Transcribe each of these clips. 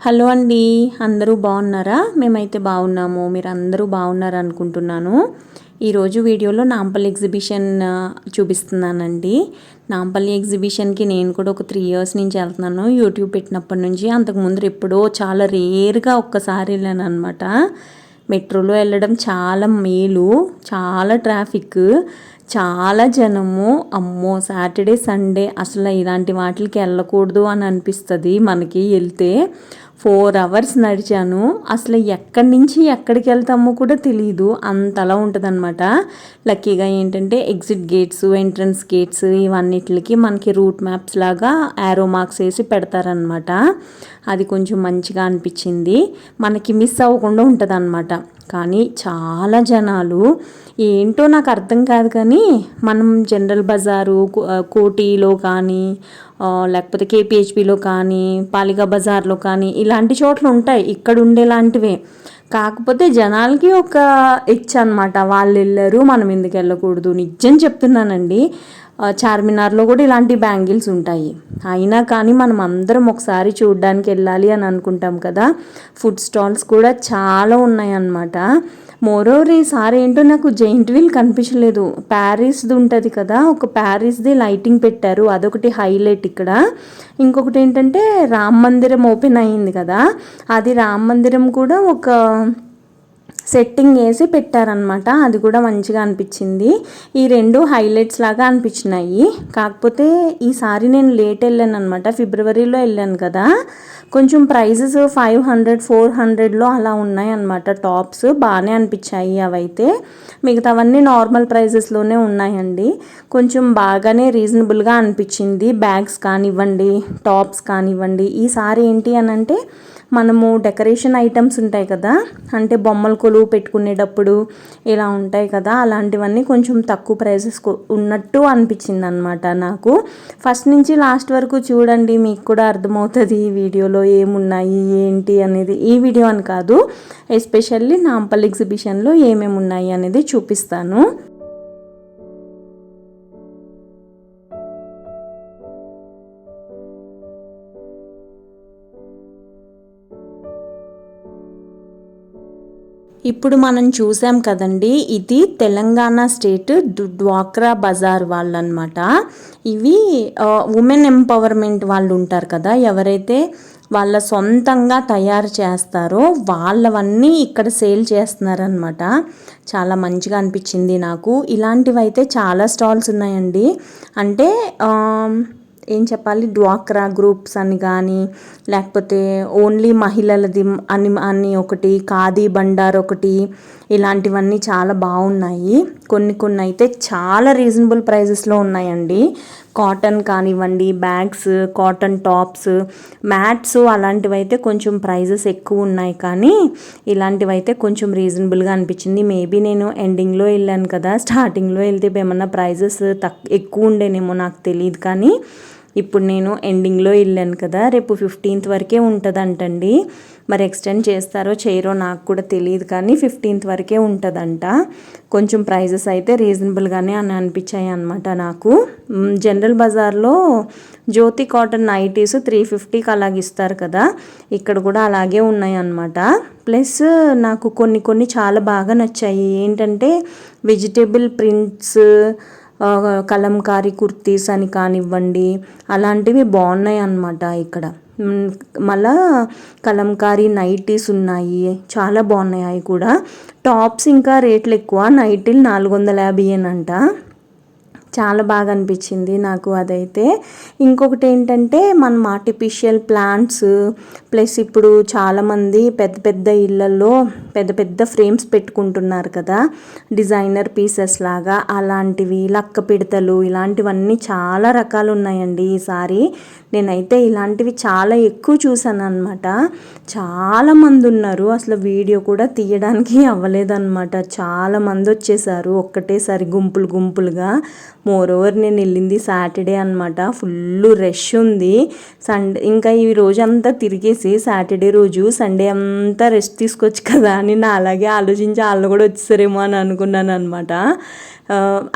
Hello అండి, అందరూ బాగున్నారా? మేమైతే బాగున్నాము. మీరు అందరూ బాగున్నారు అనుకుంటున్నాను. ఈరోజు వీడియోలో నాంపల్లి ఎగ్జిబిషన్ చూపిస్తున్నానండి. నాంపల్లి ఎగ్జిబిషన్కి నేను కూడా ఒక 3 ఇయర్స్ నుంచి వెళ్తున్నాను. యూట్యూబ్ పెట్టినప్పటి నుంచి. అంతకుముందు ఎప్పుడో చాలా రేర్గా ఒక్కసారి వెళ్ళాను అనమాట. మెట్రోలో వెళ్ళడం చాలా మేలు. చాలా ట్రాఫిక్, చాలా జనము. అమ్మో, సాటర్డే సండే అసలు ఇలాంటి వాటికి వెళ్ళకూడదు అని అనిపిస్తుంది మనకి. వెళ్తే 4 అవర్స్ నడిచాను. అసలు ఎక్కడి నుంచి ఎక్కడికి వెళ్తామో కూడా తెలియదు, అంతలా ఉంటుందన్నమాట. లక్కీగా ఏంటంటే ఎగ్జిట్ గేట్స్, ఎంట్రన్స్ గేట్స్ ఇవన్నిటికి మనకి రూట్ మ్యాప్స్ లాగా యారో మార్క్స్ వేసి పెడతారనమాట. అది కొంచెం మంచిగా అనిపించింది. మనకి మిస్ అవ్వకుండా ఉంటుంది అనమాట. కానీ చాలా జనాలు, ఏంటో నాకు అర్థం కాదు. కానీ మనం జనరల్ బజారు, కోటిలో కానీ లేకపోతే కేపీహెచ్పిలో కానీ, పాలికా బజార్లో కానీ ఇలాంటి చోట్ల ఉంటాయి ఇక్కడ ఉండేలాంటివే. కాకపోతే జనాలకి ఒక ఇచ్చ అనమాట, వాళ్ళు వెళ్ళారు మనం ఎందుకు వెళ్ళకూడదు. నిజం చెప్తున్నానండి. చార్మినార్లో కూడా ఇలాంటి బ్యాంగిల్స్ ఉంటాయి. అయినా కానీ మనం అందరం ఒకసారి చూడడానికి వెళ్ళాలి అని అనుకుంటాం కదా. ఫుడ్ స్టాల్స్ కూడా చాలా ఉన్నాయి అన్నమాట. మోరోవర్ ఈసారి ఏంటో నాకు జైంట్ వీల్ కనిపించలేదు. ప్యారిస్ది ఉంటుంది కదా, ఒక ప్యారిస్ది లైటింగ్ పెట్టారు, అదొకటి హైలైట్ ఇక్కడ. ఇంకొకటి ఏంటంటే రామ మందిరం ఓపెన్ అయ్యింది కదా, అది రామ మందిరం కూడా ఒక సెట్టింగ్ వేసి పెట్టారనమాట. అది కూడా మంచిగా అనిపించింది. ఈ 2 హైలైట్స్ లాగా అనిపించినాయి. కాకపోతే ఈసారి నేను లేట్ వెళ్ళాను అనమాట, ఫిబ్రవరిలో వెళ్ళాను కదా. కొంచెం ప్రైజెస్ 500, 400లో అలా ఉన్నాయి అన్నమాట. టాప్స్ బాగానే అనిపించాయి అవైతే. మిగతావన్నీ నార్మల్ ప్రైజెస్లోనే ఉన్నాయండి. కొంచెం బాగానే రీజనబుల్గా అనిపించింది. బ్యాగ్స్ కానివ్వండి, టాప్స్ కానివ్వండి. ఈసారి ఏంటి అని అంటే మనము డెకరేషన్ ఐటమ్స్ ఉంటాయి కదా, అంటే బొమ్మల కొలువు పెట్టుకునేటప్పుడు ఇలా ఉంటాయి కదా, అలాంటివన్నీ కొంచెం తక్కువ ప్రైజెస్ ఉన్నట్టు అనిపించింది అనమాట నాకు. ఫస్ట్ నుంచి లాస్ట్ వరకు చూడండి, మీకు కూడా అర్థమవుతుంది ఈ వీడియోలో ఏమున్నాయి ఏంటి అనేది. ఈ వీడియో అని కాదు, ఎస్పెషల్లీ నాంపల్లి ఎగ్జిబిషన్లో ఏమేమి ఉన్నాయి అనేది చూపిస్తాను. ఇప్పుడు మనం చూసాం కదండి, ఇది తెలంగాణ స్టేట్ డ్వాక్రా బజార్ వాళ్ళు అనమాట. ఇవి ఉమెన్ ఎంపవర్మెంట్ వాళ్ళు ఉంటారు కదా, ఎవరైతే వాళ్ళ సొంతంగా తయారు చేస్తారో వాళ్ళవన్నీ ఇక్కడ సేల్ చేస్తున్నారనమాట. చాలా మంచిగా అనిపించింది నాకు. ఇలాంటివి అయితే చాలా స్టాల్స్ ఉన్నాయండి. అంటే ఏం చెప్పాలి, డ్వాక్రా గ్రూప్స్ అని కానీ, లేకపోతే ఓన్లీ మహిళలది అని ఒకటి, ఖాదీ బండార్ ఒకటి, ఇలాంటివన్నీ చాలా బాగున్నాయి. కొన్ని అయితే చాలా రీజనబుల్ ప్రైజెస్లో ఉన్నాయండి. కాటన్ కానివ్వండి, బ్యాగ్స్, కాటన్ టాప్స్, మ్యాట్స్ అలాంటివి అయితే కొంచెం ప్రైజెస్ ఎక్కువ ఉన్నాయి. కానీ ఇలాంటివి అయితే కొంచెం రీజనబుల్గా అనిపించింది. మేబీ నేను ఎండింగ్లో వెళ్ళాను కదా, స్టార్టింగ్లో వెళ్తే ఏమన్నా ప్రైజెస్ ఎక్కువ ఉండేనేమో నాకు తెలియదు. కానీ ఇప్పుడు నేను ఎండింగ్లో వెళ్ళాను కదా, రేపు 15th వరకే ఉంటుందంటండి. మరి ఎక్స్టెండ్ చేస్తారో చేయరో నాకు కూడా తెలియదు. కానీ 15th వరకే ఉంటుందంట. కొంచెం ప్రైజెస్ అయితే రీజనబుల్గానే అని అనిపించాయి అనమాట నాకు. జనరల్ బజార్లో జ్యోతి కాటన్ నైటీస్ 350కి అలాగే ఇస్తారు కదా, ఇక్కడ కూడా అలాగే ఉన్నాయి అన్నమాట. ప్లస్ నాకు కొన్ని చాలా బాగా నచ్చాయి. ఏంటంటే వెజిటేబుల్ ప్రింట్స్, కలంకారీ కుర్తీస్ అని కానివ్వండి, అలాంటివి బాగున్నాయి అన్నమాట ఇక్కడ. మళ్ళా కలంకారీ నైటీస్ ఉన్నాయి, చాలా బాగున్నాయి అవి కూడా. టాప్స్ ఇంకా రేట్లు ఎక్కువ, నైటీలు 450 చాలా బాగా అనిపించింది నాకు అదైతే. ఇంకొకటి ఏంటంటే మనం ఆర్టిఫిషియల్ ప్లాంట్స్, ప్లస్ ఇప్పుడు చాలామంది పెద్ద ఇళ్ళల్లో పెద్ద ఫ్రేమ్స్ పెట్టుకుంటున్నారు కదా, డిజైనర్ పీసెస్ లాగా, అలాంటివి, లక్క పిడతలు, ఇలాంటివన్నీ చాలా రకాలు ఉన్నాయండి ఈసారి. నేనైతే ఇలాంటివి చాలా ఎక్కువ చూసాను అనమాట. చాలామంది ఉన్నారు, అసలు వీడియో కూడా తీయడానికి అవ్వలేదన్నమాట. చాలామంది వచ్చేసారు ఒక్కటేసారి గుంపులుగా. మోరోవర్ నేను వెళ్ళింది సాటర్డే అనమాట. ఫుల్ రష్ ఉంది. సండే ఇంకా ఈ రోజు అంతా తిరిగేసి సాటర్డే రోజు సండే అంతా రెస్ట్ తీసుకోవచ్చు కదా అని నా అలాగే ఆలోచించి వాళ్ళు కూడా వచ్చేసారేమో అని అనుకున్నాను అనమాట.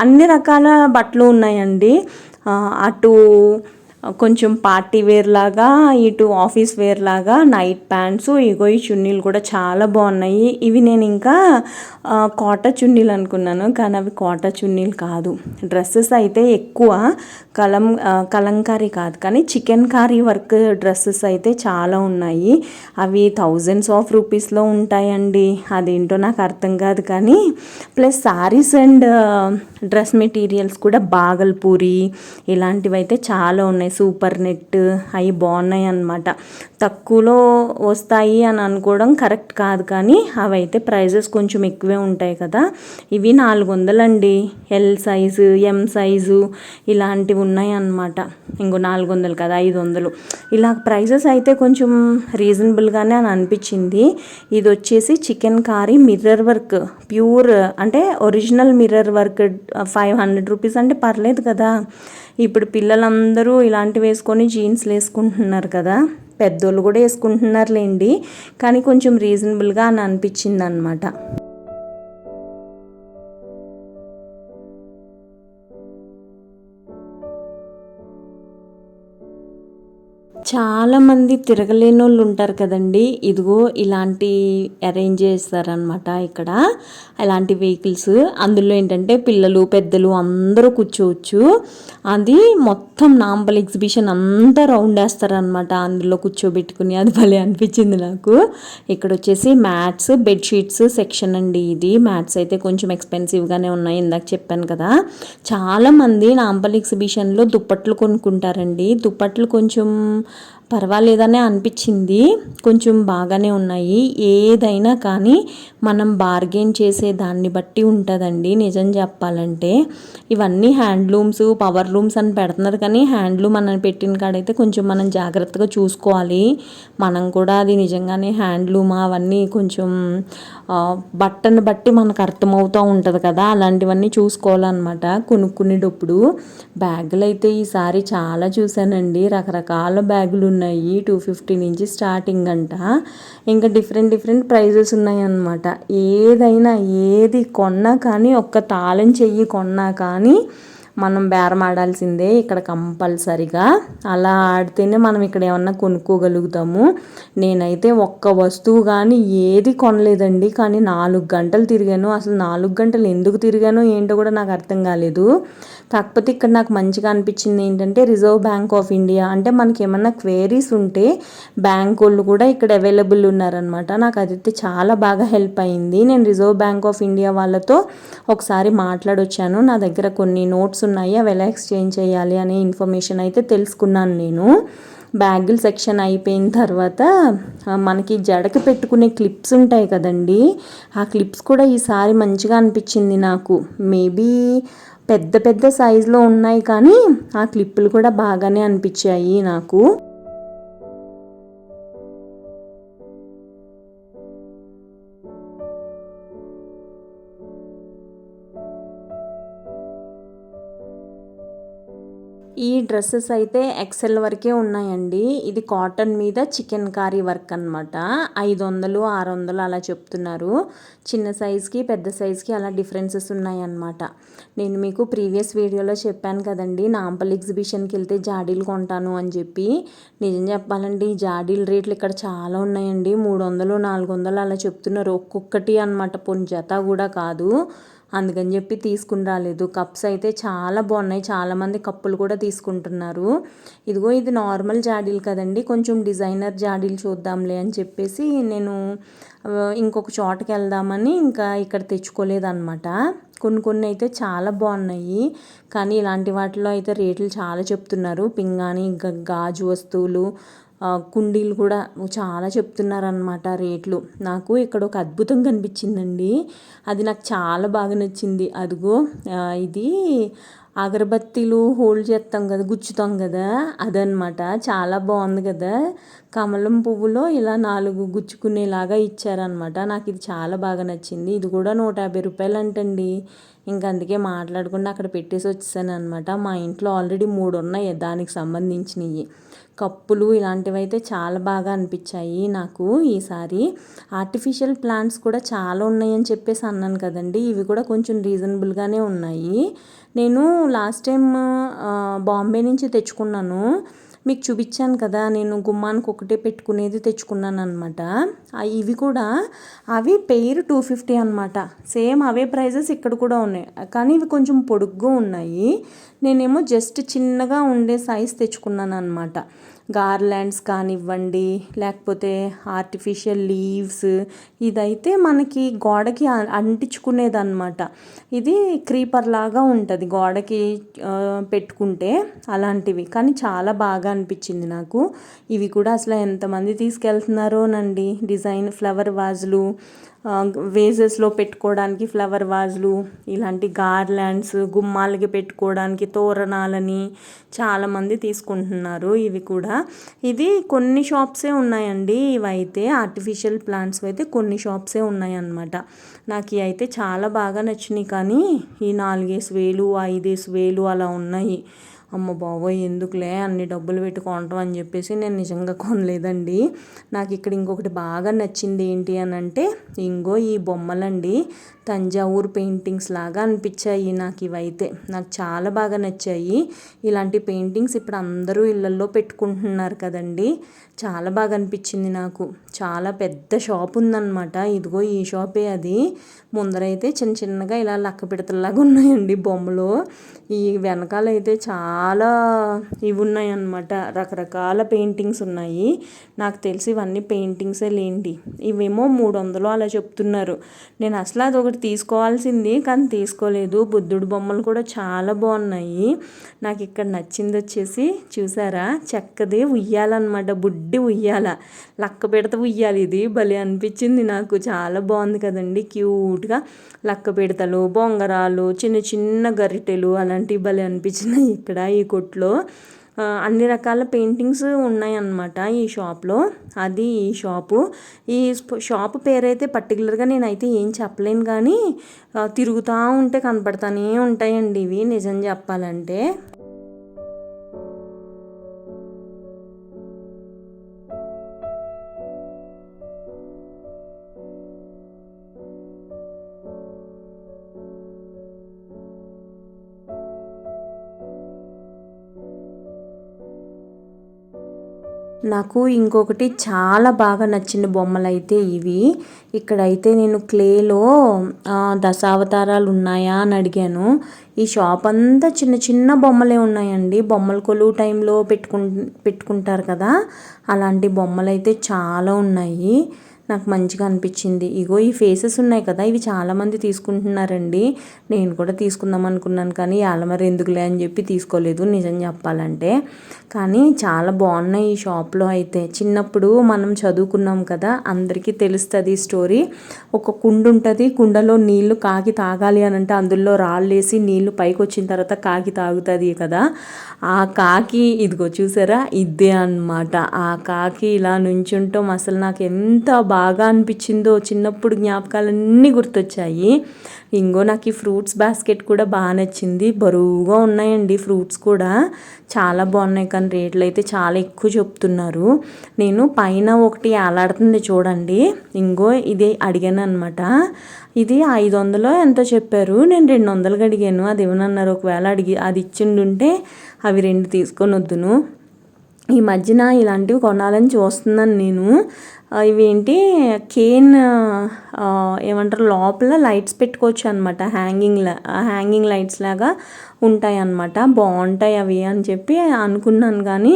అన్ని రకాల బట్టలు ఉన్నాయండి. అటు కొంచెం పార్టీ వేర్ లాగా, ఇటు ఆఫీస్ వేర్ లాగా నైట్ ప్యాంట్స్, ఇగో ఈ చున్నీలు కూడా చాలా బాగున్నాయి. ఇవి నేను ఇంకా కోట చున్నీలు అనుకున్నాను, కానీ అవి కోట చున్నీలు కాదు. డ్రెస్సెస్ అయితే ఎక్కువ కలంకారీ కాదు కానీ చికెన్ కారీ వర్క్ డ్రెస్సెస్ అయితే చాలా ఉన్నాయి. అవి థౌజండ్స్ ఆఫ్ రూపీస్లో ఉంటాయండి. అదేంటో నాకు అర్థం కాదు. కానీ plus saris and dress materials కూడా బాగల్పూరి ఇలాంటివి అయితే చాలా ఉన్నాయి. సూపర్ నెట్ అవి బాగున్నాయి అన్నమాట. తక్కువలో వస్తాయి అని అనుకోవడం కరెక్ట్ కాదు, కానీ అవి అయితే ప్రైజెస్ కొంచెం ఎక్కువే ఉంటాయి కదా. ఇవి 400 అండి. ఎల్ సైజు, ఎం సైజు ఇలాంటివి ఉన్నాయి అన్నమాట. ఇంకో 400 కదా, 500 ఇలా ప్రైజెస్ అయితే కొంచెం రీజనబుల్గానే అని అనిపించింది. ఇది వచ్చేసి chikankari mirror work, pure అంటే ఒరిజినల్ మిర్రర్ వర్క్ 500 రూపీస్ అంటే పర్లేదు కదా. ఇప్పుడు పిల్లలందరూ ఇలాంటివి వేసుకొని జీన్స్లు వేసుకుంటున్నారు కదా, పెద్దోళ్ళు కూడా వేసుకుంటున్నారులేండి, కానీ కొంచెం రీజనబుల్గా అని అనిపించింది అనమాట. చాలామంది తిరగలేని వాళ్ళు ఉంటారు కదండి, ఇదిగో ఇలాంటి అరేంజ్ చేస్తారనమాట ఇక్కడ. ఇలాంటి వెహికల్స్, అందులో ఏంటంటే పిల్లలు పెద్దలు అందరూ కూర్చోవచ్చు. అది మొత్తం నాంపల్లి ఎగ్జిబిషన్ అంతా రౌండ్ వేస్తారనమాట, అందులో కూర్చోబెట్టుకుని. అది భలే అనిపించింది నాకు. ఇక్కడ వచ్చేసి మ్యాట్స్, బెడ్షీట్స్ సెక్షన్ అండి. ఇది మ్యాట్స్ అయితే కొంచెం ఎక్స్పెన్సివ్గానే ఉన్నాయి, ఇందాక చెప్పాను కదా. చాలామంది నాంపల్లి ఎగ్జిబిషన్లో దుప్పట్లు కొనుక్కుంటారండి. దుప్పట్లు కొంచెం పర్వాలేదనే అనిపించింది, కొంచెం బాగానే ఉన్నాయి. ఏదైనా కానీ మనం బార్గెన్ చేసే దాన్ని బట్టి ఉంటుందండి నిజం చెప్పాలంటే. ఇవన్నీ హ్యాండ్లూమ్స్, పవర్ లూమ్స్ అని పెడుతున్నారు, కానీ హ్యాండ్లూమ్ అని పెట్టిన కాడైతే కొంచెం మనం జాగ్రత్తగా చూసుకోవాలి. మనం కూడా అది నిజంగానే హ్యాండ్లూమా అవన్నీ కొంచెం బట్టను బట్టి మనకు అర్థమవుతూ ఉంటుంది కదా, అలాంటివన్నీ చూసుకోవాలన్నమాట కొనుక్కునేటప్పుడు. బ్యాగులు అయితే ఈసారి చాలా చూశానండి, రకరకాల బ్యాగులు ఉన్నాయి. 250 నుంచి స్టార్టింగ్ అంట. ఇంకా డిఫరెంట్ ప్రైజెస్ ఉన్నాయి అన్నమాట. ఏదైనా ఏది కొన్నా కానీ, ఒక్క తాళం చెయ్యి కొన్నా కానీ మనం బేరం ఆడాల్సిందే ఇక్కడ కంపల్సరిగా. అలా ఆడితేనే మనం ఇక్కడ ఏమన్నా కొనుక్కోగలుగుతాము. నేనైతే ఒక్క వస్తువు కానీ ఏది కొనలేదండి, కానీ 4 గంటలు తిరిగాను. అసలు 4 గంటలు ఎందుకు తిరిగానో ఏంటో కూడా నాకు అర్థం కాలేదు. కాకపోతే ఇక్కడ నాకు మంచిగా అనిపించింది ఏంటంటే, రిజర్వ్ బ్యాంక్ ఆఫ్ ఇండియా అంటే మనకి ఏమన్నా క్వేరీస్ ఉంటే బ్యాంక్ వాళ్ళు కూడా ఇక్కడ అవైలబుల్ ఉన్నారనమాట. నాకు అదైతే చాలా బాగా హెల్ప్ అయింది. నేను రిజర్వ్ బ్యాంక్ ఆఫ్ ఇండియా వాళ్ళతో ఒకసారి మాట్లాడొచ్చాను. నా దగ్గర కొన్ని నోట్స్ ఉన్నాయి, అవి ఎలా ఎక్స్చేంజ్ చేయాలి అనే ఇన్ఫర్మేషన్ అయితే తెలుసుకున్నాను నేను. బ్యాగుల సెక్షన్ అయిపోయిన తర్వాత మనకి జడకి పెట్టుకునే క్లిప్స్ ఉంటాయి కదండి, ఆ క్లిప్స్ కూడా ఈసారి మంచిగా అనిపించింది నాకు. మేబీ పెద్ద సైజులో ఉన్నాయి, కానీ ఆ క్లిప్పులు కూడా బాగానే అనిపించాయి నాకు. ఈ డ్రెస్సెస్ అయితే ఎక్సెల్ వరకే ఉన్నాయండి. ఇది కాటన్ మీద చికెన్ కారీ వర్క్ అనమాట. 500, 600 అలా చెప్తున్నారు. చిన్న సైజ్కి పెద్ద సైజ్కి అలా డిఫరెన్సెస్ ఉన్నాయన్నమాట. నేను మీకు ప్రీవియస్ వీడియోలో చెప్పాను కదండి, నాంపల్లి ఎగ్జిబిషన్కి వెళ్తే జాడీలు కొంటాను అని చెప్పి. నిజం చెప్పాలండి, ఈ జాడీల రేట్లు ఇక్కడ చాలా ఉన్నాయండి. 300, 400 అలా చెప్తున్నారు ఒక్కొక్కటి అనమాట, పొని జత కూడా కాదు. అందుకని చెప్పి తీసుకుని రాలేదు. కప్స్ అయితే చాలా బాగున్నాయి, చాలామంది కప్పులు కూడా తీసుకుంటున్నారు. ఇదిగో ఇది నార్మల్ జాడీలు కదండి, కొంచెం డిజైనర్ జాడీలు చూద్దాంలే అని చెప్పేసి నేను ఇంకొక చోటకి వెళ్దామని ఇంకా ఇక్కడ తెచ్చుకోలేదన్నమాట. కొన్ని అయితే చాలా బాగున్నాయి, కానీ ఇలాంటి వాటిలో అయితే రేట్లు చాలా చెప్తున్నారు. పింగాణి, గాజు వస్తువులు, కుండీలు కూడా చాలా చెప్తున్నారనమాట రేట్లు. నాకు ఇక్కడ ఒక అద్భుతం కనిపించిందండి, అది నాకు చాలా బాగా నచ్చింది. అదిగో ఇది అగరబత్తీలు హోల్డ్ చేస్తాం కదా, గుచ్చుతాం కదా, అదనమాట. చాలా బాగుంది కదా, కమలం పువ్వులో ఇలా 4 గుచ్చుకునేలాగా ఇచ్చారనమాట. నాకు ఇది చాలా బాగా నచ్చింది. ఇది కూడా 150 రూపాయలు అంటండి. ఇంకా అందుకే మాట్లాడకుండా అక్కడ పెట్టేసి వచ్చేసాను అనమాట. మా ఇంట్లో ఆల్రెడీ 3 ఉన్నాయి దానికి సంబంధించినవి. కప్పులు ఇలాంటివి అయితే చాలా బాగా అనిపించాయి నాకు ఈసారి. ఆర్టిఫిషియల్ ప్లాంట్స్ కూడా చాలా ఉన్నాయని చెప్పేసి అన్నాను కదండి, ఇవి కూడా కొంచెం రీజనబుల్గానే ఉన్నాయి. నేను లాస్ట్ టైం బాంబే నుంచి తెచ్చుకున్నాను, మీకు చూపించాను కదా, నేను గుమ్మానికి ఒకటే పెట్టుకునేది తెచ్చుకున్నాను అనమాట. ఇవి కూడా అవి పెయిర్ 250 అనమాట. సేమ్ అవే ప్రైజెస్ ఇక్కడ కూడా ఉన్నాయి, కానీ ఇవి కొంచెం పొడుగ్గా ఉన్నాయి. నేనేమో జస్ట్ చిన్నగా ఉండే సైజ్ తెచ్చుకున్నాను అనమాట. గార్లాండ్స్ కానివ్వండి, లేకపోతే ఆర్టిఫిషియల్ లీవ్స్, ఇదైతే మనకి గోడకి అంటించుకునేది అనమాట. ఇది క్రీపర్ లాగా ఉంటుంది గోడకి పెట్టుకుంటే, అలాంటివి. కానీ చాలా బాగా అనిపించింది నాకు. ఇవి కూడా అసలు ఎంతమంది తీసుకెళ్తున్నారోనండి. డిజైన్ ఫ్లవర్ వాజులు, వేజెస్లో పెట్టుకోవడానికి ఫ్లవర్ వాజులు, ఇలాంటి గార్లాండ్స్, గుమ్మాలకి పెట్టుకోవడానికి తోరణాలని చాలామంది తీసుకుంటున్నారు. ఇవి కూడా ఇది కొన్ని షాప్సే ఉన్నాయండి. ఇవైతే ఆర్టిఫిషియల్ ప్లాంట్స్ అయితే కొన్ని షాప్సే ఉన్నాయన్నమాట. నాకు ఇవి అయితే చాలా బాగా నచ్చినాయి. కానీ ఈ 4,000 5,000 అలా ఉన్నాయి. అమ్మ బాబోయ్, ఎందుకులే అన్ని డబ్బులు పెట్టి కొనటం అని చెప్పేసి నేను నిజంగా కొనలేదండి. నాకు ఇక్కడ ఇంకొకటి బాగా నచ్చింది ఏంటి అని అంటే, ఇంగో ఈ బొమ్మలండి, తంజావూరు పెయింటింగ్స్ లాగా అనిపించాయి నాకు ఇవైతే. నాకు చాలా బాగా నచ్చాయి. ఇలాంటి పెయింటింగ్స్ ఇప్పుడు అందరూ ఇళ్ళల్లో పెట్టుకుంటున్నారు కదండి. చాలా బాగా అనిపించింది నాకు. చాలా పెద్ద షాప్ ఉందన్నమాట. ఇదిగో ఈ షాపే అది. ముందరైతే చిన్న చిన్నగా ఇలా లక్క పిడతల్లాగా ఉన్నాయండి బొమ్మలు. ఈ వెనకాలైతే చాలా ఇవి ఉన్నాయన్నమాట, రకరకాల పెయింటింగ్స్ ఉన్నాయి. నాకు తెలిసి ఇవన్నీ పెయింటింగ్సే లేండి. ఇవేమో 300 అలా చెప్తున్నారు. నేను అసలు అది ఒకటి తీసుకోవాల్సింది, కానీ తీసుకోలేదు. బుద్ధుడు బొమ్మలు కూడా చాలా బాగున్నాయి. నాకు ఇక్కడ నచ్చింది వచ్చేసి చూసారా, చెక్కది ఉయ్యాలన్నమాట, బుడ్డి ఉయ్యాల, లక్క పెడత ఉయ్యాలి. ఇది భలే అనిపించింది నాకు. చాలా బాగుంది కదండి, క్యూట్గా లక్క పెడతలు, బొంగరాలు, చిన్న చిన్న గరిటెలు అలాంటివి భలే అనిపించినాయి ఇక్కడ ఈ కొట్లో. అన్ని రకాల పెయింటింగ్స్ ఉన్నాయన్నమాట ఈ షాప్లో. అది ఈ షాపు. ఈ షాపు పేరైతే పర్టికులర్గా నేనైతే ఏం చెప్పలేను, కానీ తిరుగుతూ ఉంటే కనపడతానే ఉంటాయండి ఇవి, నిజం చెప్పాలంటే. నాకు ఇంకొకటి చాలా బాగా నచ్చిన బొమ్మలు అయితే ఇవి. ఇక్కడైతే నేను క్లేలో దశావతారాలు ఉన్నాయా అని ఈ షాప్ అంతా చిన్న చిన్న బొమ్మలే ఉన్నాయండి. బొమ్మల కొలువు టైంలో పెట్టుకుంటారు కదా, అలాంటి బొమ్మలు అయితే చాలా ఉన్నాయి. నాకు మంచిగా అనిపించింది. ఇగో ఈ ఫేసెస్ ఉన్నాయి కదా, ఇవి చాలామంది తీసుకుంటున్నారండి. నేను కూడా తీసుకుందాం అనుకున్నాను, కానీ అలమరి ఎందుకులే అని చెప్పి తీసుకోలేదు నిజం చెప్పాలంటే. కానీ చాలా బాగున్నాయి ఈ షాప్లో అయితే. చిన్నప్పుడు మనం చదువుకున్నాం కదా, అందరికీ తెలుస్తుంది ఈ స్టోరీ. ఒక కుండ ఉంటుంది, కుండలో నీళ్లు కాకి తాగాలి అని అంటే అందులో రాళ్ళేసి నీళ్లు పైకి వచ్చిన తర్వాత కాకి తాగుతుంది కదా. ఆ కాకి ఇదిగో చూసారా, ఇదే అన్నమాట. ఆ కాకి ఇలా నుంచుంటాం, అసలు నాకు ఎంత బాగా అనిపించిందో, చిన్నప్పుడు జ్ఞాపకాలన్నీ గుర్తొచ్చాయి. ఇంకో నాకు ఈ ఫ్రూట్స్ బాస్కెట్ కూడా బాగా నచ్చింది. బరువుగా ఉన్నాయండి ఫ్రూట్స్ కూడా, చాలా బాగున్నాయి. కానీ రేట్లు అయితే చాలా ఎక్కువ చెప్తున్నారు. నేను పైన ఒకటి ఏలాడుతుంది చూడండి, ఇంకో ఇది అడిగాను అనమాట. ఇది 500 ఎంతో చెప్పారు. నేను 200కి అడిగాను. అది ఏమన్నారు, ఒకవేళ అది ఇచ్చిండుంటే అవి 2 తీసుకొని వద్దును. ఈ మధ్యన ఇలాంటివి కొనాలని చూస్తున్నాను నేను. ఇవేంటి కేన్ ఏమంటారు, లోపల లైట్స్ పెట్టుకోవచ్చు అనమాట, హ్యాంగింగ్ లైట్స్ లాగా ఉంటాయి అన్నమాట. బాగుంటాయి అవి అని చెప్పి అనుకున్నాను, కానీ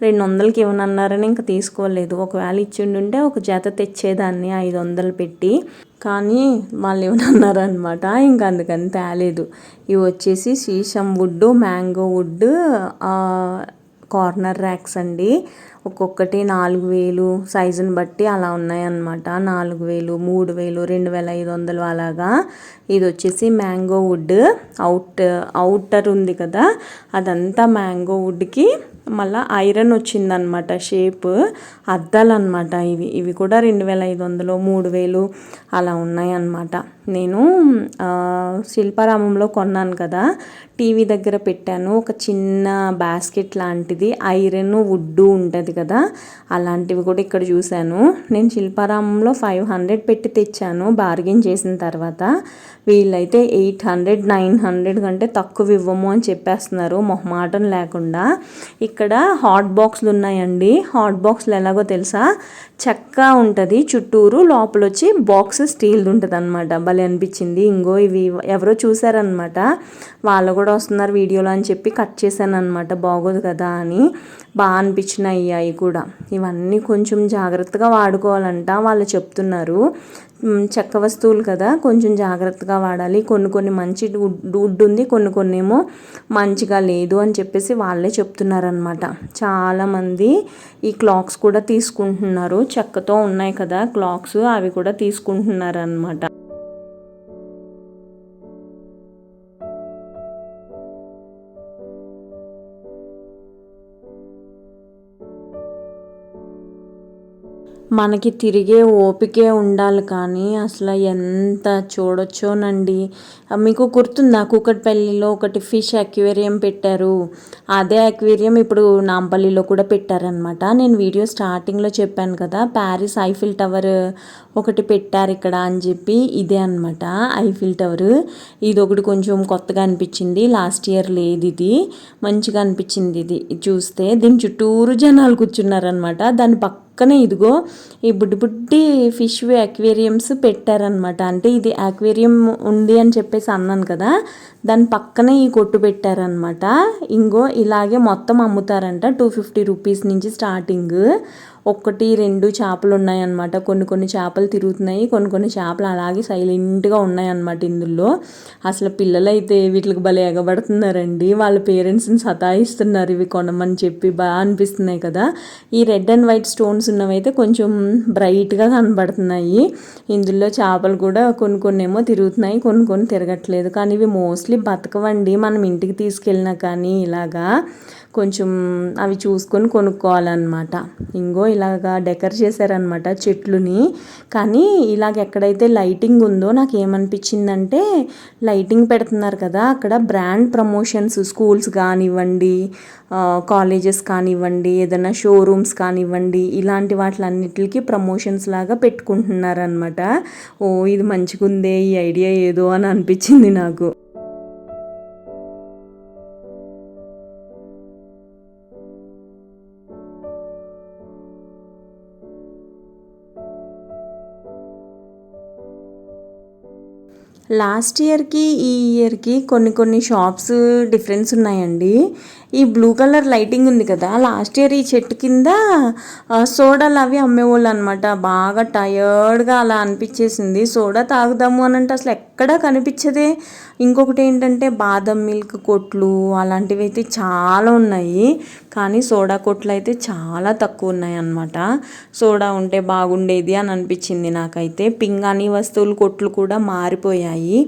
200కి ఏమన్నారని ఇంకా తీసుకోలేదు. ఒకవేళ ఇచ్చిండుంటే ఒక జత తెచ్చేదాన్ని 500 పెట్టి, కానీ వాళ్ళు ఏమన్నారనమాట, ఇంకా అందుకని తేలేదు. ఇవి వచ్చేసి sheesham wood, mango wood corner racks అండి. ఒక్కొక్కటి 4,000 సైజుని బట్టి అలా ఉన్నాయన్నమాట. 4,000, 3,000, 2,500 అలాగా. ఇది వచ్చేసి మ్యాంగో వుడ్, అవుటర్ ఉంది కదా, అదంతా మ్యాంగో వుడ్కి మళ్ళీ ఐరన్ వచ్చిందనమాట షేప్, అద్దాలు అనమాట. ఇవి కూడా 2500 3000 అలా ఉన్నాయన్నమాట. నేను శిల్పారామంలో కొన్నాను కదా, టీవీ దగ్గర పెట్టాను. ఒక చిన్న బాస్కెట్ లాంటిది, ఐరన్ వుడ్ ఉంటుంది కదా, అలాంటివి కూడా ఇక్కడ చూశాను. నేను శిల్పారామంలో 500 పెట్టి తెచ్చాను బార్గెన్ చేసిన తర్వాత. వీళ్ళైతే 800 900 కంటే తక్కువ ఇవ్వము అని చెప్పేస్తున్నారు మొహమాటం లేకుండా. ఇక్కడ హాట్ బాక్స్లు ఉన్నాయండి. హాట్ బాక్స్లు ఎలాగో తెలుసా, చెక్క ఉంటుంది చుట్టూరు, లోపల వచ్చి బాక్స్ స్టీల్ది ఉంటుంది అనమాట. భలే అనిపించింది. ఇంగో ఇవి ఎవరో చూసారనమాట, వాళ్ళు కూడా వస్తున్నారు వీడియోలో అని చెప్పి కట్ చేశాను అనమాట, బాగోదు కదా అని. బాగా అనిపించినాయి అవి కూడా. ఇవన్నీ కొంచెం జాగ్రత్తగా వాడుకోవాలంట వాళ్ళు చెప్తున్నారు. చెక్క వస్తువులు కదా, కొంచెం జాగ్రత్తగా వాడాలి. కొన్ని మంచి వుడ్ ఉంది, కొన్ని ఏమో మంచిగా లేదు అని చెప్పేసి వాళ్ళే చెప్తున్నారనమాట. చాలామంది ఈ క్లాక్స్ కూడా తీసుకుంటున్నారు, చెక్కతో ఉన్నాయి కదా క్లాక్స్, అవి కూడా తీసుకుంటున్నారనమాట. మనకి తిరిగే ఓపికే ఉండాలి, కానీ అసలు ఎంత చూడొచ్చోనండి. మీకు గుర్తుందా, కూకట్పల్లిలో ఒకటి ఫిష్ అక్వేరియం పెట్టారు. అదే అక్వేరియం ఇప్పుడు నాంపల్లిలో కూడా పెట్టారనమాట. నేను వీడియో స్టార్టింగ్లో చెప్పాను కదా, ప్యారిస్ ఐఫిల్ టవర్ ఒకటి పెట్టారు ఇక్కడ అని చెప్పి. ఇదే అనమాట ఐఫిల్ టవర్. ఇది ఒకటి కొంచెం కొత్తగా అనిపించింది, లాస్ట్ ఇయర్ లేదు ఇది. మంచిగా అనిపించింది ఇది చూస్తే. దీని చుట్టూరు జనాలు కూర్చున్నారనమాట. దాని పక్కనే ఇదిగో ఈ బుడ్డి ఫిష్ అక్వేరియంస్ పెట్టారనమాట. అంటే ఇది అక్వేరియం ఉంది అని చెప్పేసి అన్నాను కదా, దాని పక్కనే ఈ కొట్టు పెట్టారనమాట. ఇంగో ఇలాగే మొత్తం అమ్ముతారంట. 250 రూపీస్ నుంచి స్టార్టింగ్. 1 2 చేపలు ఉన్నాయన్నమాట. కొన్ని చేపలు తిరుగుతున్నాయి, కొన్ని చేపలు అలాగే సైలెంట్గా ఉన్నాయన్నమాట ఇందులో. అసలు పిల్లలైతే వీటికి భలే ఎగబడుతున్నారండి, వాళ్ళ పేరెంట్స్ని సతాయిస్తున్నారు ఇవి కొనమని చెప్పి. బాగా అనిపిస్తున్నాయి కదా. ఈ రెడ్ అండ్ వైట్ స్టోన్స్ ఉన్నవైతే కొంచెం బ్రైట్గా కనబడుతున్నాయి. ఇందులో చేపలు కూడా కొన్ని ఏమో తిరుగుతున్నాయి, కొన్ని తిరగట్లేదు. కానీ ఇవి మోస్ట్లీ బతకవండి, మనం ఇంటికి తీసుకెళ్ళినా కానీ ఇలాగా కొంచెం అవి చూసుకొని కొనుక్కోవాలన్నమాట. ఇంగో ఇలాగా డెకర్ చేశారనమాట చెట్లుని. కానీ ఇలాగ ఎక్కడైతే లైటింగ్ ఉందో నాకు ఏమనిపించిందంటే, లైటింగ్ పెడుతున్నారు కదా అక్కడ బ్రాండ్ ప్రమోషన్స్, స్కూల్స్ కానివ్వండి, కాలేజెస్ కానివ్వండి, ఏదైనా షోరూమ్స్ కానివ్వండి, ఇలాంటి వాటిలన్నిటికి ప్రమోషన్స్ లాగా పెట్టుకుంటున్నారనమాట. ఓ ఇది మంచిగా ఉందే ఈ ఐడియా ఏదో అని అనిపించింది నాకు. లాస్ట్ ఇయర్కి ఈ ఇయర్కి కొన్ని షాప్స్ డిఫరెన్స్ ఉన్నాయండి. ఈ బ్లూ కలర్ లైటింగ్ ఉంది కదా, లాస్ట్ ఇయర్ ఈ చెట్టు కింద సోడాలు అవి అమ్మేవాళ్ళు అనమాట. బాగా టయర్డ్గా అలా అనిపించేసింది. సోడా తాగుదాము అని అంటే అసలు ఎక్కడా కనిపించదే. ఇంకొకటి ఏంటంటే బాదం మిల్క్ కొట్లు అలాంటివి అయితే చాలా ఉన్నాయి, కానీ సోడా కొట్లు అయితే చాలా తక్కువ ఉన్నాయి అన్నమాట. సోడా ఉంటే బాగుండేది అని అనిపించింది నాకైతే. పింగాణి వస్తువులు కొట్లు కూడా మారిపోయాయి,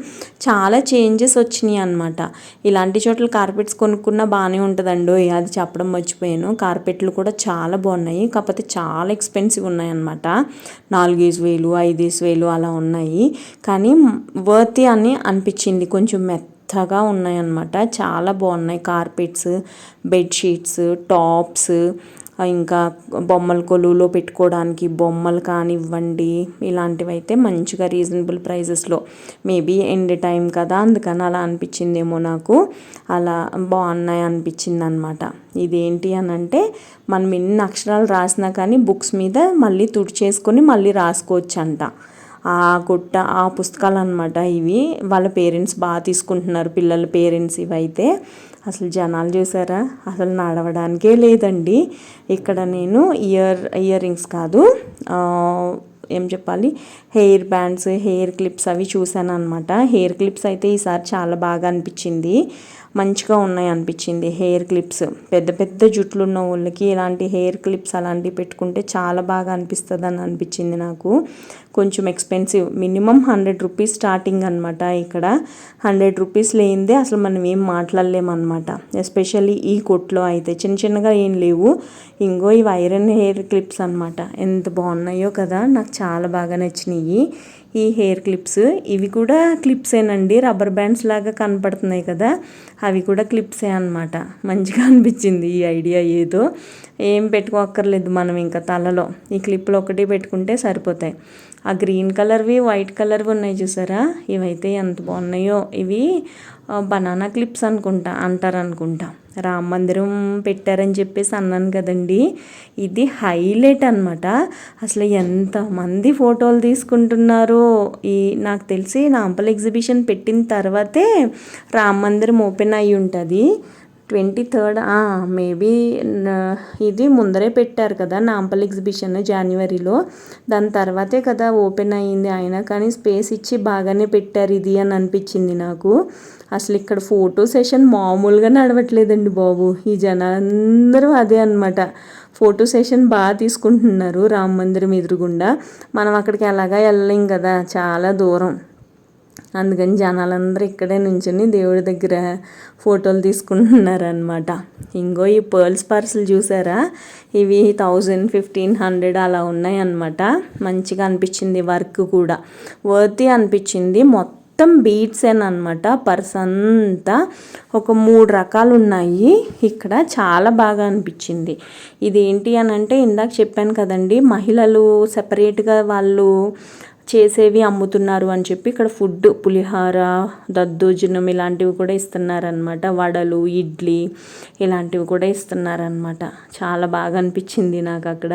చాలా చేంజెస్ వచ్చినాయి అన్నమాట. ఇలాంటి చోట్ల కార్పెట్స్ కొనుక్కున్నా బాగానే ఉంటుందండో, అది చెప్పడం మర్చిపోయాను. కార్పెట్లు కూడా చాలా బాగున్నాయి, కాకపోతే చాలా ఎక్స్పెన్సివ్ ఉన్నాయి అన్నమాట. 4,000 5,000 అలా ఉన్నాయి, కానీ వర్తీ అని అనిపించింది. కొంచెం మెత్తగా ఉన్నాయన్నమాట, చాలా బాగున్నాయి కార్పెట్స్, బెడ్షీట్స్, టాప్స్, ఇంకా బొమ్మల కొలువులో పెట్టుకోవడానికి బొమ్మలు కానివ్వండి, ఇలాంటివి అయితే మంచిగా రీజనబుల్ ప్రైజెస్లో. మేబీ ఎండ్ టైం కదా అందుకని అలా అనిపించిందేమో నాకు. అలా బాగున్నాయి అనిపించింది అనమాట. ఇదేంటి అని అంటే, మనం ఎన్ని అక్షరాలు రాసినా కానీ బుక్స్ మీద మళ్ళీ తుడిచేసుకొని మళ్ళీ రాసుకోవచ్చు అంట. ఆ పుస్తకాలు అనమాట ఇవి. వాళ్ళ పేరెంట్స్ బాగా తీసుకుంటున్నారు, పిల్లల పేరెంట్స్. ఇవైతే అసలు జనాలు చూసారా, అసలు నడవడానికే లేదండి ఇక్కడ. నేను ఇయర్ రింగ్స్ కాదు, ఏం చెప్పాలి, హెయిర్ బ్యాండ్స్, హెయిర్ క్లిప్స్ అవి చూసాను అనమాట. హెయిర్ క్లిప్స్ అయితే ఈసారి చాలా బాగా అనిపించింది. మంచిగా ఉన్నాయి అనిపించింది. హెయిర్ క్లిప్స్ పెద్ద పెద్ద జుట్లు ఉన్న వాళ్ళకి ఇలాంటి హెయిర్ క్లిప్స్ అలాంటివి పెట్టుకుంటే చాలా బాగా అనిపిస్తుంది అని అనిపించింది నాకు. కొంచెం ఎక్స్పెన్సివ్, మినిమం 100 రూపీస్ స్టార్టింగ్ అనమాట. ఇక్కడ 100 రూపీస్ లేనిదే అసలు మనం ఏం మాట్లాడలేమన్నమాట. ఎస్పెషల్లీ ఈ కొట్లో అయితే చిన్న చిన్నగా ఏం లేవు. ఇంకో ఇవి ఐరన్ హెయిర్ క్లిప్స్ అనమాట. ఎంత బాగున్నాయో కదా, నాకు చాలా బాగా నచ్చినాయి ఈ హెయిర్ క్లిప్స్. ఇవి కూడా క్లిప్సేనండి, రబ్బర్ బ్యాండ్స్ లాగా కనపడుతున్నాయి కదా, అవి కూడా క్లిప్సే అనమాట. మంచిగా అనిపించింది ఈ ఐడియా. ఏదో ఏం పెట్టుకోక్కర్లేదు మనం ఇంకా తలలో, ఈ క్లిప్లు ఒకటి పెట్టుకుంటే సరిపోతాయి. ఆ గ్రీన్ కలర్వి వైట్ కలర్వి ఉన్నాయి చూసారా, ఇవైతే ఎంత బాగున్నాయో. ఇవి బనానా క్లిప్స్ అంటారనుకుంటా. రామ మందిరం పెట్టారని చెప్పేసి అన్నాను కదండి, ఇది హైలైట్ అనమాట. అసలు ఎంతమంది ఫోటోలు తీసుకుంటున్నారో. నాకు తెలిసి నాంపల్లి ఎగ్జిబిషన్ పెట్టిన తర్వాతే రామ మందిరం ఓపెన్ అయ్యి ఉంటుంది. 23rd మేబీ ఇది ముందరే పెట్టారు కదా నాంపల్లి ఎగ్జిబిషన్ జనవరిలో, దాని తర్వాతే కదా ఓపెన్ అయ్యింది. అయినా కానీ స్పేస్ ఇచ్చి బాగానే పెట్టారు ఇది అని అనిపించింది నాకు. అసలు ఇక్కడ ఫోటో సెషన్ మామూలుగా నడవట్లేదండి బాబు. ఈ జనాలందరూ అదే అనమాట, ఫోటో సెషన్ బాగా తీసుకుంటున్నారు రామ మందిరం ఎదురుగుండా. మనం అక్కడికి ఎలాగా వెళ్ళలేం కదా, చాలా దూరం. అందుకని జనాలందరూ ఇక్కడే నుంచుని దేవుడి దగ్గర ఫోటోలు తీసుకుంటున్నారనమాట. ఇంకో ఈ పర్ల్స్ పర్సులు చూసారా, ఇవి 1000, 1500 అలా ఉన్నాయన్నమాట. మంచిగా అనిపించింది, వర్క్ కూడా వర్తీ అనిపించింది. మొత్తం బీడ్సేనమాట. పర్స్ అంతా ఒక 3 రకాలు ఉన్నాయి ఇక్కడ. చాలా బాగా అనిపించింది. ఇదేంటి అని అంటే, ఇందాక చెప్పాను కదండి, మహిళలు సెపరేట్గా వాళ్ళు చేసేవి అమ్ముతున్నారు అని చెప్పి ఇక్కడ ఫుడ్, పులిహార, దద్దోజనం ఇలాంటివి కూడా ఇస్తున్నారనమాట. వడలు, ఇడ్లీ ఇలాంటివి కూడా ఇస్తున్నారనమాట. చాలా బాగా అనిపించింది నాకు అక్కడ.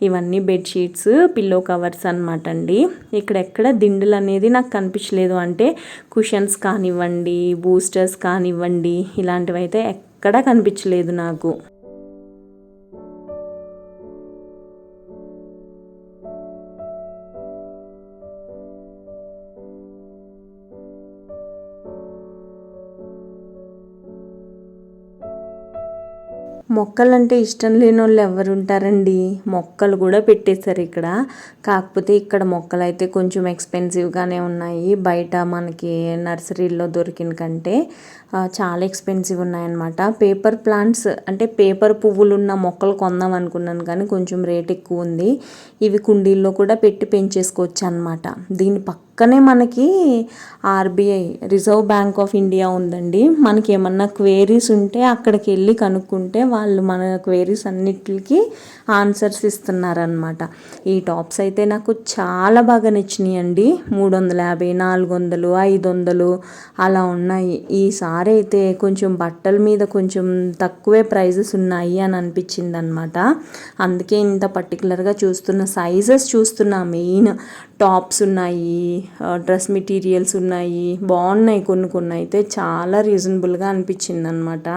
ఇవన్నీ బెడ్షీట్స్, పిల్లో కవర్స్ అనమాట అండి. ఇక్కడెక్కడ దిండులు అనేది నాకు కనిపించలేదు. అంటే కుషన్స్ కానివ్వండి, బూస్టర్స్ కానివ్వండి, ఇలాంటివి అయితే ఎక్కడా కనిపించలేదు నాకు. మొక్కలంటే ఇష్టం లేని వాళ్ళు ఎవరు ఉంటారండి, మొక్కలు కూడా పెట్టేశారు ఇక్కడ. కాకపోతే ఇక్కడ మొక్కలు అయితే కొంచెం ఎక్స్పెన్సివ్గానే ఉన్నాయి. బయట మనకి నర్సరీల్లో దొరికిన కంటే చాలా ఎక్స్పెన్సివ్ ఉన్నాయన్నమాట. పేపర్ ప్లాంట్స్ అంటే పేపర్ పువ్వులు ఉన్న మొక్కలు కొందాం అనుకున్నాను కానీ కొంచెం రేట్ ఎక్కువ ఉంది. ఇవి కుండీల్లో కూడా పెట్టి పెంచేసుకోవచ్చు అనమాట. దీని పక్కనే మనకి RBI, reserve bank of India ఉందండి. మనకి ఏమన్నా క్వేరీస్ ఉంటే అక్కడికి వెళ్ళి కనుక్కుంటే వాళ్ళు మన క్వేరీస్ అన్నిటికి ఆన్సర్స్ ఇస్తున్నారనమాట. ఈ టాప్స్ అయితే నాకు చాలా బాగా నచ్చినాయండి. 350, 400, 500 అలా ఉన్నాయి. ఈసారి అయితే కొంచెం బట్టల మీద కొంచెం తక్కువే ప్రైజెస్ ఉన్నాయి అని అనిపించింది అనమాట. అందుకే ఇంత పర్టికులర్గా సైజెస్ చూస్తున్నా. మెయిన్ టాప్స్ ఉన్నాయి, డ్రెస్ మెటీరియల్స్ ఉన్నాయి, బాగున్నాయి. కొన్ని అయితే చాలా రీజనబుల్గా అనిపించింది అనమాట.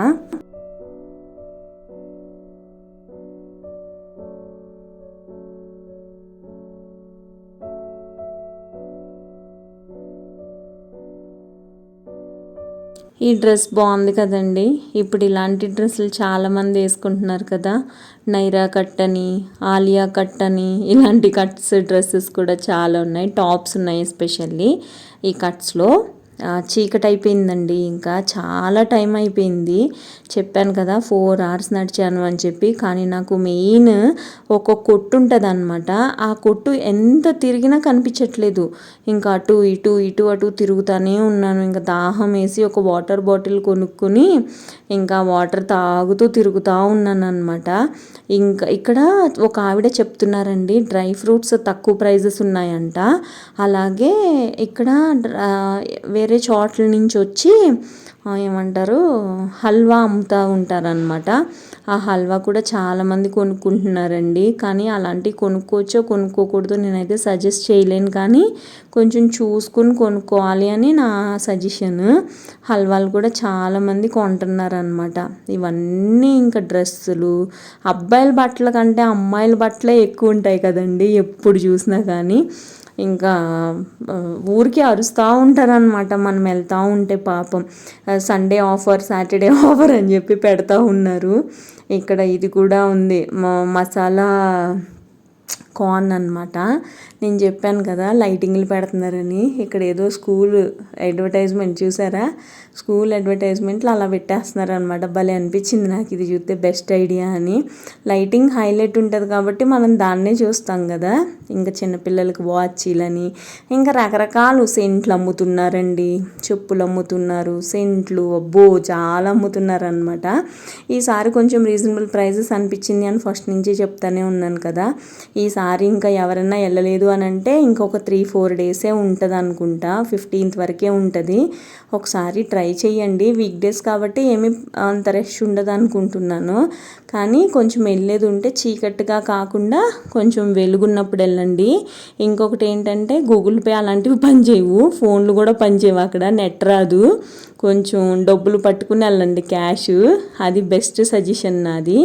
ఈ డ్రెస్ బాగుంది కదండి. ఇప్పుడు ఇలాంటి డ్రెస్సులు చాలామంది వేసుకుంటున్నారు కదా, నైరా కట్ అని, ఆలియా కట్ అని, ఇలాంటి కట్స్ డ్రెస్సెస్ కూడా చాలా ఉన్నాయి. టాప్స్ ఉన్నాయి ఎస్పెషల్లీ ఈ కట్స్లో. చీకటి అయిపోయిందండి, ఇంకా చాలా టైం అయిపోయింది. చెప్పాను కదా 4 hours నడిచాను అని చెప్పి. కానీ నాకు మెయిన్ ఒక కొట్టు ఉంటుంది అనమాట. ఆ కొట్టు ఎంత తిరిగినా కనిపించట్లేదు. ఇంకా అటు అటు తిరుగుతూనే ఉన్నాను. ఇంకా దాహం వేసి ఒక వాటర్ బాటిల్ కొనుక్కొని ఇంకా వాటర్ తాగుతూ తిరుగుతూ ఉన్నాను అనమాట. ఇంకా ఇక్కడ ఒక ఆవిడ చెప్తున్నారండి, డ్రై ఫ్రూట్స్ తక్కువ ప్రైజెస్ ఉన్నాయంట. అలాగే ఇక్కడ వేరే చోట్ల నుంచి వచ్చి ఏమంటారు హల్వా అమ్ముతూ ఉంటారనమాట. ఆ హల్వా కూడా చాలామంది కొనుక్కుంటున్నారండి. కానీ అలాంటివి కొనుక్కోవచ్చో కొనుక్కోకూడదో నేనైతే సజెస్ట్ చేయలేను, కానీ కొంచెం చూసుకుని కొనుక్కోవాలి అని నా సజెషన్. హల్వాలు కూడా చాలామంది కొంటున్నారనమాట. ఇవన్నీ ఇంకా డ్రెస్సులు, అబ్బాయిల బట్టల కంటే అమ్మాయిల బట్టలే ఎక్కువ ఉంటాయి కదండి ఎప్పుడు చూసినా కానీ. ఇంకా ఊరికి అరుస్తూ ఉంటారనమాట మనం వెళ్తూ ఉంటే. పాపం సండే ఆఫర్, సాటర్డే ఆఫర్ అని చెప్పి పెడతా ఉన్నారు. ఇక్కడ ఇది కూడా ఉంది, మసాలా కార్న్ అనమాట. నేను చెప్పాను కదా లైటింగ్లు పెడుతున్నారని. ఇక్కడ ఏదో స్కూల్ అడ్వర్టైజ్మెంట్ చూసారా, స్కూల్ అడ్వర్టైజ్మెంట్లు అలా పెట్టేస్తున్నారు అనమాట. భలే అనిపించింది నాకు ఇది చూస్తే, బెస్ట్ ఐడియా అని. లైటింగ్ హైలైట్ ఉంటుంది కాబట్టి మనం దాన్నే చూస్తాం కదా. ఇంకా చిన్నపిల్లలకి వాచీలని, ఇంకా రకరకాలు సెంట్లు అమ్ముతున్నారండి, చెప్పులు అమ్ముతున్నారు, సెంట్లు అబ్బో చాలా అమ్ముతున్నారు అనమాట. ఈసారి కొంచెం రీజనబుల్ ప్రైజెస్ అనిపించింది అని ఫస్ట్ నుంచి చెప్తానే ఉన్నాను కదా. ఈసారి ఇంకా ఎవరైనా వెళ్ళలేదు అని అంటే ఇంకొక 3-4 డేసే ఉంటుంది అనుకుంటా, 15th వరకే ఉంటుంది. ఒకసారి ట్రై చేయండి. వీక్ డేస్ కాబట్టి ఏమీ అంత రష్ ఉండదు అనుకుంటున్నాను. కానీ కొంచెం వెళ్ళేది ఉంటే చీకట్టుగా కాకుండా కొంచెం వెలుగున్నప్పుడు వెళ్ళండి. ఇంకొకటి ఏంటంటే గూగుల్ పే అలాంటివి పనిచేయవు, ఫోన్లు కూడా పనిచేయవు, అక్కడ నెట్ రాదు. కొంచెం డబ్బులు పట్టుకుని వెళ్ళండి, క్యాష్. అది బెస్ట్ సజెషన్ నాది.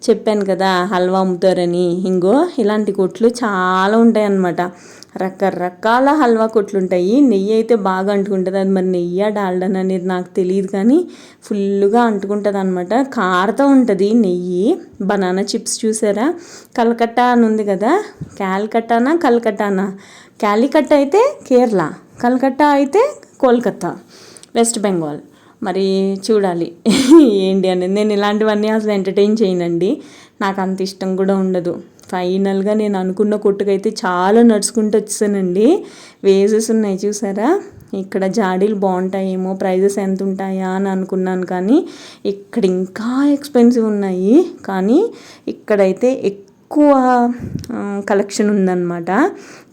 చెప్పాను కదా హల్వా అమ్ముతారని. ఇంకో ఇలాంటి కొట్లు చాలా ఉంటాయి అన్నమాట. రకరకాల హల్వా కొట్లు ఉంటాయి. నెయ్యి అయితే బాగా అంటుకుంటుంది. అది మరి నెయ్యి డాల్డా అనేది నాకు తెలియదు, కానీ ఫుల్గా అంటుకుంటుంది అనమాట. కారుతూ ఉంటుంది నెయ్యి. బనానా చిప్స్ చూసారా, కలకట్టా అని ఉంది కదా, క్యాల్కట్టానా కలకట్టానా, క్యాలికట్ట అయితే కేరళ, కలకట్టా అయితే కోల్కత్తా, వెస్ట్ బెంగాల్. మరి చూడాలి ఏంటి అనేది. నేను ఇలాంటివన్నీ అసలు ఎంటర్టైన్ చేయనండి, నాకు అంత ఇష్టం కూడా ఉండదు. ఫైనల్గా నేను అనుకున్న కొట్టుకైతే చాలా నడుచుకుంటూ వచ్చానండి. వేజెస్ ఉన్నాయి చూసారా, ఇక్కడ జాడీలు బాగుంటాయేమో, ప్రైజెస్ ఎంత ఉంటాయా అని అనుకున్నాను, కానీ ఇక్కడ ఇంకా ఎక్స్పెన్సివ్ ఉన్నాయి. కానీ ఇక్కడైతే ఎక్కువ కలెక్షన్ ఉందన్నమాట.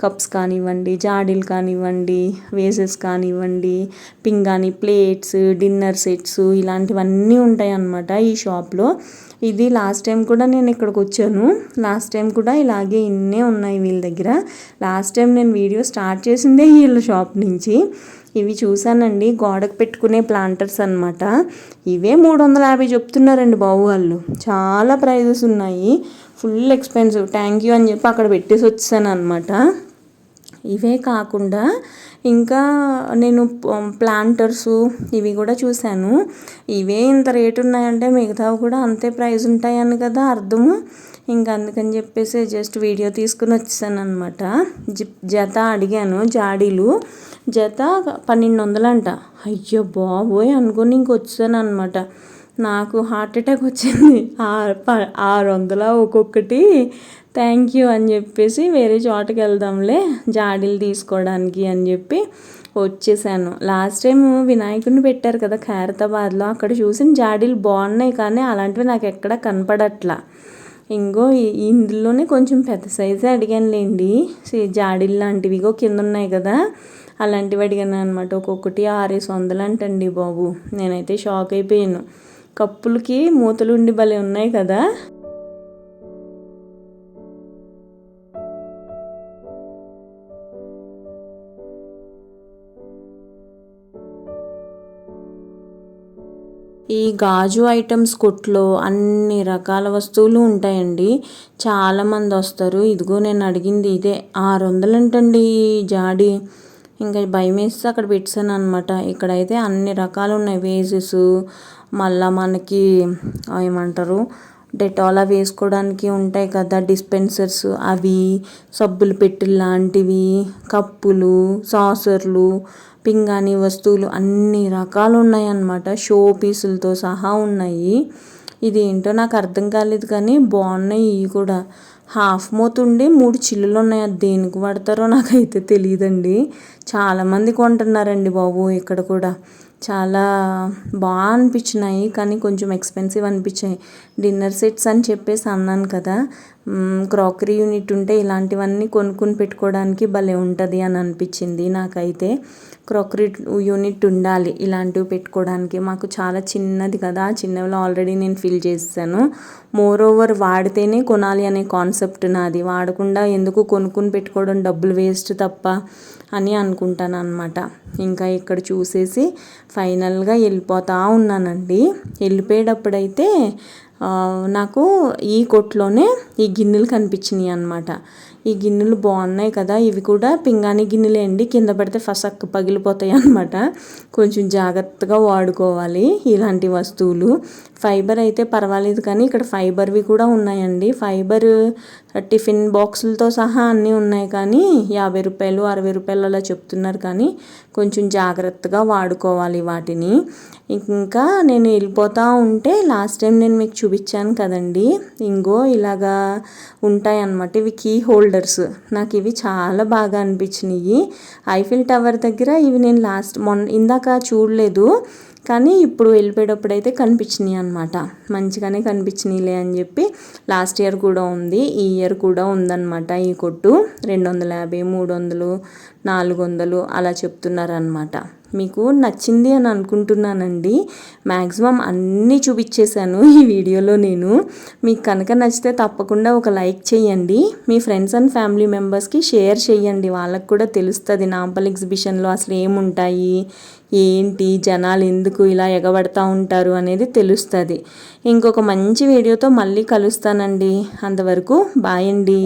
కప్స్ కానివ్వండి, జాడీలు కానివ్వండి, వేసెస్ కానివ్వండి, పింగాణి ప్లేట్స్, డిన్నర్ సెట్స్, ఇలాంటివన్నీ ఉంటాయి అన్నమాట ఈ షాప్లో. ఇది లాస్ట్ టైం కూడా నేను ఇక్కడికి వచ్చాను, లాస్ట్ టైం కూడా ఇలాగే ఇన్నే ఉన్నాయి వీళ్ళ దగ్గర. లాస్ట్ టైం నేను వీడియో స్టార్ట్ చేసిందే వీళ్ళ షాప్ నుంచి. ఇవి చూసానండి, గోడకు పెట్టుకునే ప్లాంటర్స్ అనమాట. ఇవే 350 చెప్తున్నారండి బాబు వాళ్ళు. చాలా ప్రైజెస్ ఉన్నాయి, ఫుల్ ఎక్స్పెన్సివ్. థ్యాంక్ యూ అని చెప్పి అక్కడ పెట్టేసి వచ్చాను అనమాట. ఇవే కాకుండా ఇంకా నేను ప్లాంటర్సు ఇవి కూడా చూశాను. ఇవే ఇంత రేటు ఉన్నాయంటే మిగతావి కూడా అంతే ప్రైస్ ఉంటాయని కదా అర్థము. ఇంకా అందుకని చెప్పేసి జస్ట్ వీడియో తీసుకుని వచ్చాను అనమాట. జత అడిగాను, జాడీలు జత 1200 అంట. అయ్యో బాబోయ్ అనుకుని ఇంకొచ్చాను అనమాట. నాకు హార్ట్ అటాక్ వచ్చింది. 600 ఒక్కొక్కటి. థ్యాంక్ యూ అని చెప్పేసి వేరే చోటకి వెళ్దాంలే జాడీలు తీసుకోవడానికి అని చెప్పి వచ్చేసాను. లాస్ట్ టైం వినాయకుడిని పెట్టారు కదా ఖైరతాబాద్లో, అక్కడ చూసిన జాడీలు బాగున్నాయి, కానీ అలాంటివి నాకు ఎక్కడ కనపడట్లా. ఇంకో ఇందులోనే కొంచెం పెద్ద సైజే అడిగానులేండి, జాడీలు లాంటివి ఇగో కింద ఉన్నాయి కదా, అలాంటివి అడిగాను అనమాట. ఒక్కొక్కటి 600 అంటండి బాబు. నేనైతే షాక్ అయిపోయాను. కప్పులకి మూతలు ఉండి భలే ఉన్నాయి కదా. ఈ గాజు ఐటమ్స్ కొట్లో అన్ని రకాల వస్తువులు ఉంటాయండి. చాలామంది వస్తారు. ఇదిగో నేను అడిగింది ఇదే, 600 అంటండి ఈ జాడీ. ఇంకా భయం వేస్తే అక్కడ పెట్టాను అనమాట. ఇక్కడైతే అన్ని రకాలు ఉన్నాయి, వేజెస్, మళ్ళీ మనకి ఏమంటారు డెటాలా వేసుకోవడానికి ఉంటాయి కదా డిస్పెన్సర్స్, అవి, సబ్బులు పెట్టెలు లాంటివి, కప్పులు, సాసర్లు, పింగాణి వస్తువులు అన్ని రకాలు ఉన్నాయి అన్నమాట. షో పీసులతో సహా ఉన్నాయి. ఇది ఏంటో నాకు అర్థం కాలేదు, కానీ బాగున్నాయి ఇవి కూడా. హాఫ్ మూత ఉండి 3 చిల్లులు ఉన్నాయి. అది దేనికి వాడతారో నాకైతే తెలియదండి. చాలామంది కొంటున్నారండి బాబు ఇక్కడ కూడా. చాలా బాగా అనిపించినాయి, కానీ కొంచెం ఎక్స్పెన్సివ్ అనిపించాయి. డిన్నర్ సెట్స్ అని చెప్పేసి అన్నాను కదా, క్రాకరీ యూనిట్ ఉంటే ఇలాంటివన్నీ కొనుక్కుని పెట్టుకోవడానికి భలే ఉంటుంది అని అనిపించింది నాకైతే. క్రాకరీ యూనిట్ ఉండాలి ఇలాంటివి పెట్టుకోవడానికి. మాకు చాలా చిన్నది కదా, చిన్నవిలో ఆల్రెడీ నేను ఫిల్ చేసాను. మోర్ ఓవర్ వాడితేనే కొనాలి అనే కాన్సెప్ట్ నాది. వాడకుండా ఎందుకు కొనుక్కుని పెట్టుకోవడం, డబ్బులు వేస్ట్ తప్ప అని అనుకుంటాను అనమాట. ఇంకా ఇక్కడ చూసేసి ఫైనల్గా వెళ్ళిపోతూ ఉన్నానండి. వెళ్ళిపోయేటప్పుడైతే నాకు ఈ కొట్లోనే ఈ గిన్నెలు కనిపించినాయి అనమాట. ఈ గిన్నెలు బాగున్నాయి కదా, ఇవి కూడా పింగాణి గిన్నెలే అండి, కింద పడితే ఫసక్ పగిలిపోతాయి అన్నమాట. కొంచెం జాగ్రత్తగా వాడుకోవాలి ఇలాంటి వస్తువులు. ఫైబర్ అయితే పర్వాలేదు కానీ ఇక్కడ ఫైబర్వి కూడా ఉన్నాయండి. ఫైబర్ టిఫిన్ బాక్సులతో సహా అన్నీ ఉన్నాయి కానీ 50 రూపాయలు 60 రూపాయలు అలా చెప్తున్నారు, కానీ కొంచెం జాగ్రత్తగా వాడుకోవాలి వాటిని. ఇంకా నేను వెళ్ళిపోతూ ఉంటే లాస్ట్ టైం నేను మీకు చూపించాను కదండి, ఇంగో ఇలాగా ఉంటాయన్నమాట. ఇవి కీ హోల్డర్స్, నాకు ఇవి చాలా బాగా అనిపించినాయి. ఐఫిల్ టవర్ దగ్గర ఇవి నేను ఇందాక చూడలేదు, కానీ ఇప్పుడు వెళ్ళిపోయేటప్పుడు అయితే కనిపించినాయి అనమాట. మంచిగానే కనిపించినాయిలే అని చెప్పి లాస్ట్ ఇయర్ కూడా ఉంది, ఈ ఇయర్ కూడా ఉందన్నమాట. ఈ కొట్టు 250, 300, 400 అలా చెప్తున్నారనమాట. మీకు నచ్చింది అని అనుకుంటున్నానండి. మ్యాక్సిమం అన్నీ చూపించేశాను ఈ వీడియోలో నేను. మీకు కనుక నచ్చితే తప్పకుండా ఒక లైక్ చేయండి, మీ ఫ్రెండ్స్ అండ్ ఫ్యామిలీ మెంబర్స్కి షేర్ చేయండి. వాళ్ళకు కూడా తెలుస్తుంది నాంపల్లి ఎగ్జిబిషన్లో అసలు ఏముంటాయి, ఏంటి, జనాలు ఎందుకు ఇలా ఎగబడతా ఉంటారు అనేది తెలుస్తుంది. ఇంకొక మంచి వీడియోతో మళ్ళీ కలుస్తానండి. అంతవరకు బాయ్ అండి.